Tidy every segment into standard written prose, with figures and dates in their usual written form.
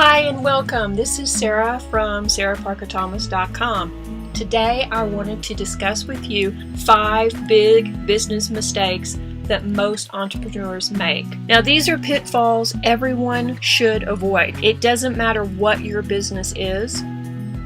Hi and welcome. This is Sarah from sarahparkerthomas.com. Today I wanted to discuss with you 5 big business mistakes that most entrepreneurs make. Now these are pitfalls everyone should avoid. It doesn't matter what your business is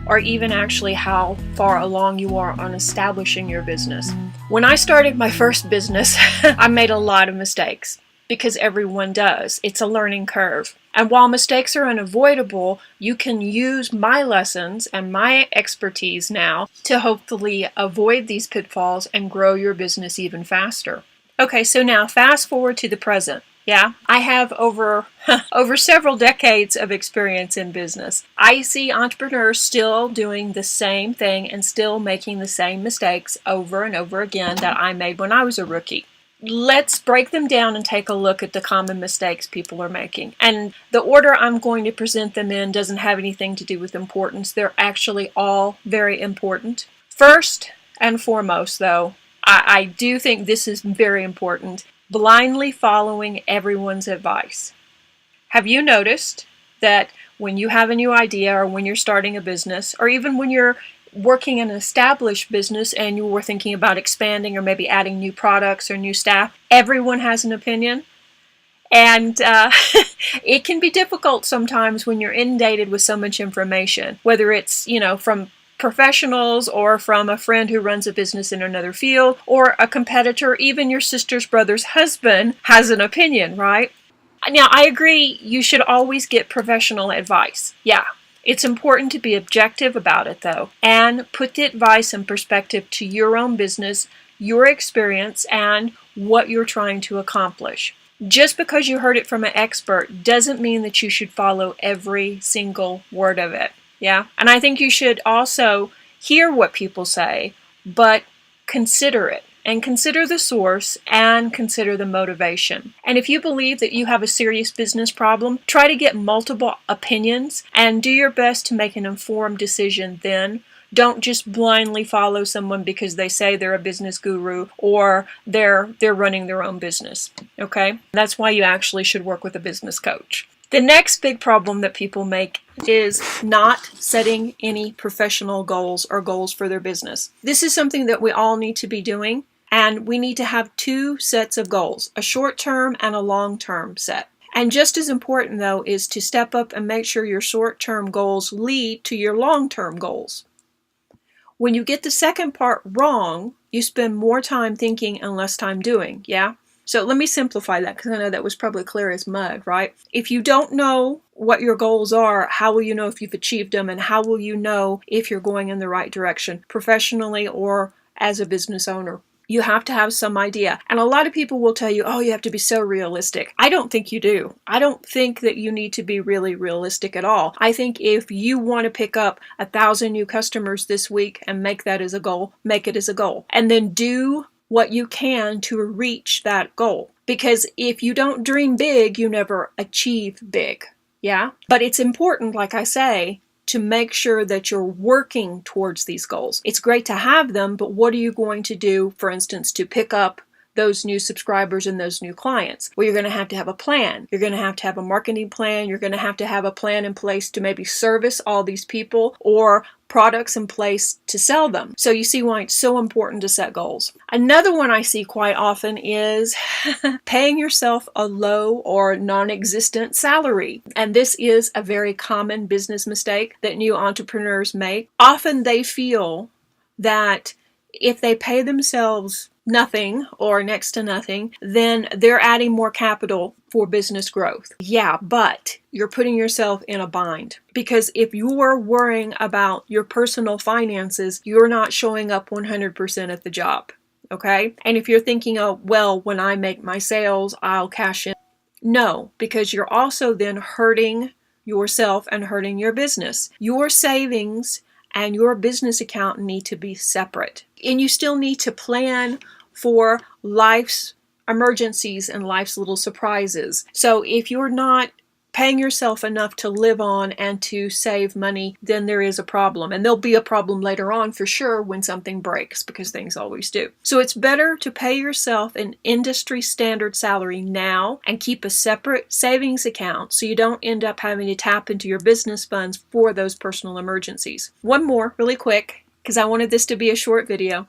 or even actually how far along you are on establishing your business. When I started my first business, I made a lot of mistakes because everyone does. It's a learning curve. And while mistakes are unavoidable, you can use my lessons and my expertise now to hopefully avoid these pitfalls and grow your business even faster. Okay, so now fast forward to the present. Yeah, I have over several decades of experience in business. I see entrepreneurs still doing the same thing and still making the same mistakes over and over again that I made when I was a rookie. Let's break them down and take a look at the common mistakes people are making. And the order I'm going to present them in doesn't have anything to do with importance. They're actually all very important. First and foremost, though, I do think this is very important. Blindly following everyone's advice. Have you noticed that when you have a new idea or when you're starting a business or even when you're working in an established business and you were thinking about expanding or maybe adding new products or new staff, everyone has an opinion. And it can be difficult sometimes when you're inundated with so much information, whether it's, from professionals or from a friend who runs a business in another field or a competitor, even your sister's brother's husband has an opinion, right? Now, I agree you should always get professional advice. Yeah. It's important to be objective about it, though, and put the advice in perspective to your own business, your experience, and what you're trying to accomplish. Just because you heard it from an expert doesn't mean that you should follow every single word of it. Yeah? And I think you should also hear what people say, but consider it. And consider the source and consider the motivation. And if you believe that you have a serious business problem, try to get multiple opinions and do your best to make an informed decision then. Don't just blindly follow someone because they say they're a business guru or they're running their own business. Okay? That's why you actually should work with a business coach. The next big problem that people make is not setting any professional goals or goals for their business. This is something that we all need to be doing. And we need to have 2 sets of goals, a short-term and a long-term set. And just as important, though, is to step up and make sure your short-term goals lead to your long-term goals. When you get the second part wrong, you spend more time thinking and less time doing, yeah? So let me simplify that because I know that was probably clear as mud, right? If you don't know what your goals are, how will you know if you've achieved them and how will you know if you're going in the right direction, professionally or as a business owner? You have to have some idea. And a lot of people will tell you, oh, you have to be so realistic. I don't think you do. I don't think that you need to be really realistic at all. I think if you want to pick up 1,000 new customers this week and make that as a goal, make it as a goal. And then do what you can to reach that goal. Because if you don't dream big, you never achieve big. Yeah? But it's important, like I say, to make sure that you're working towards these goals. It's great to have them, but what are you going to do, for instance, to pick up those new subscribers and those new clients? Well, you're going to have a plan. You're going to have a marketing plan. You're going to have a plan in place to maybe service all these people or products in place to sell them. So you see why it's so important to set goals. Another one I see quite often is paying yourself a low or non-existent salary. And this is a very common business mistake that new entrepreneurs make. Often they feel that if they pay themselves nothing or next to nothing, then they're adding more capital for business growth. Yeah, but you're putting yourself in a bind because if you're worrying about your personal finances, you're not showing up 100% at the job. Okay? And if you're thinking, oh, well, when I make my sales, I'll cash in. No, because you're also then hurting yourself and hurting your business. Your savings and your business account need to be separate. And you still need to plan for life's emergencies and life's little surprises. So if you're not paying yourself enough to live on and to save money, then there is a problem. And there'll be a problem later on for sure when something breaks, because things always do. So it's better to pay yourself an industry standard salary now and keep a separate savings account so you don't end up having to tap into your business funds for those personal emergencies. One more really quick, because I wanted this to be a short video.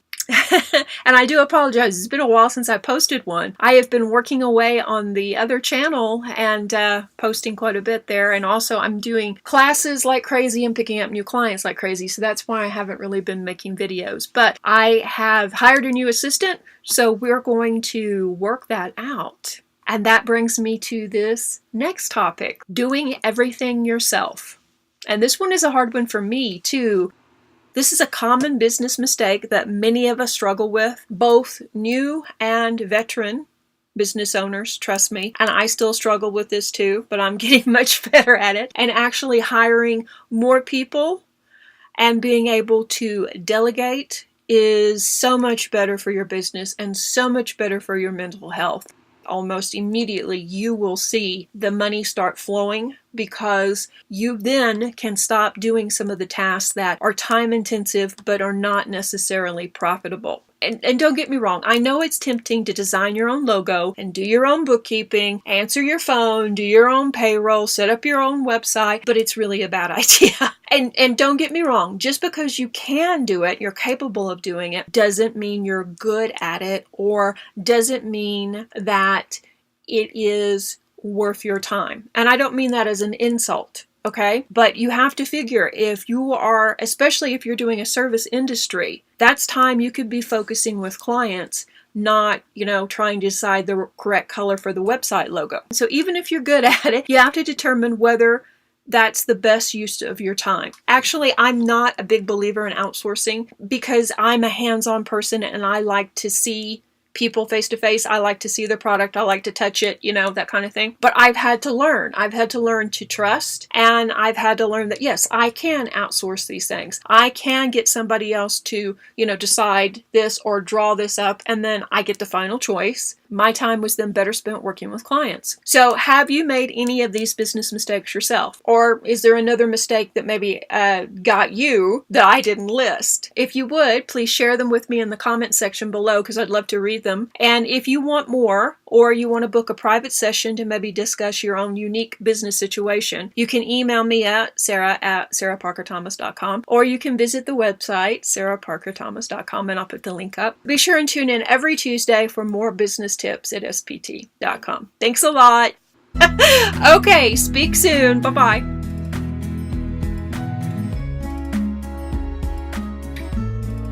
And I do apologize. It's been a while since I posted one. I have been working away on the other channel and posting quite a bit there. And also I'm doing classes like crazy and picking up new clients like crazy. So that's why I haven't really been making videos. But I have hired a new assistant, so we're going to work that out. And that brings me to this next topic, doing everything yourself. And this one is a hard one for me too. This is a common business mistake that many of us struggle with, both new and veteran business owners, trust me. And I still struggle with this too, but I'm getting much better at it. And actually hiring more people and being able to delegate is so much better for your business and so much better for your mental health. Almost immediately you will see the money start flowing, because you then can stop doing some of the tasks that are time intensive but are not necessarily profitable. And don't get me wrong, I know it's tempting to design your own logo and do your own bookkeeping, answer your phone, do your own payroll, set up your own website, but it's really a bad idea. And don't get me wrong, just because you can do it, you're capable of doing it, doesn't mean you're good at it, or doesn't mean that it is worth your time. And I don't mean that as an insult. Okay, but you have to figure, if you are, especially if you're doing a service industry, that's time you could be focusing with clients, not, trying to decide the correct color for the website logo. So even if you're good at it, you have to determine whether that's the best use of your time. Actually, I'm not a big believer in outsourcing, because I'm a hands-on person and I like to see people face to face. I like to see their product. I like to touch it, that kind of thing. But I've had to learn. I've had to learn to trust, and I've had to learn that, yes, I can outsource these things. I can get somebody else to, decide this or draw this up, and then I get the final choice. My time was then better spent working with clients. So have you made any of these business mistakes yourself? Or is there another mistake that maybe got you that I didn't list? If you would, please share them with me in the comment section below, because I'd love to read them. And if you want more, or you want to book a private session to maybe discuss your own unique business situation, you can email me at sarah@sarahparkerthomas.com, or you can visit the website sarahparkerthomas.com, and I'll put the link up. Be sure and tune in every Tuesday for more business tips at spt.com. Thanks a lot. Okay, speak soon. Bye-bye.